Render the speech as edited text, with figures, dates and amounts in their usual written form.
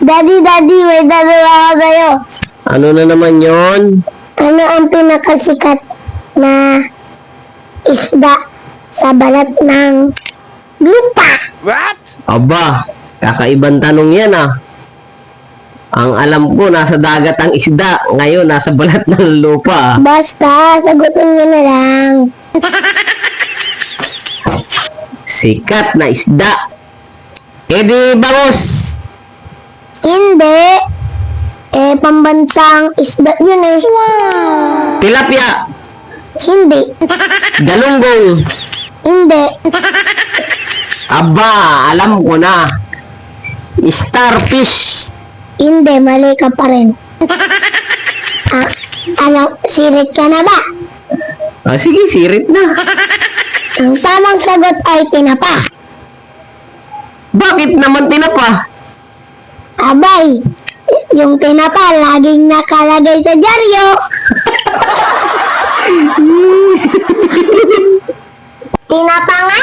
Daddy, may dadala ako sa'yo. Ano na naman yon? Ano ang pinakasikat na isda sa balat ng lupa? Aba, kakaibang tanong yan ah. Ang alam ko, nasa dagat ang isda. Ngayon, nasa balat ng lupa. Basta, sagutin mo na lang. Sikat na isda. Eh di, bangus. Hindi. Pambansang isda yun eh. Tilapia. Hindi. Galunggong. Hindi. Aba, alam ko na. Starfish. Hindi, mali ka pa rin. Sirit ka na ba? Ah, sige, sirit na. Ang tamang sagot ay tinapa. Bakit naman tinapa? Abay, yung tinapa laging nakalagay sa dyaryo. Tinapa nga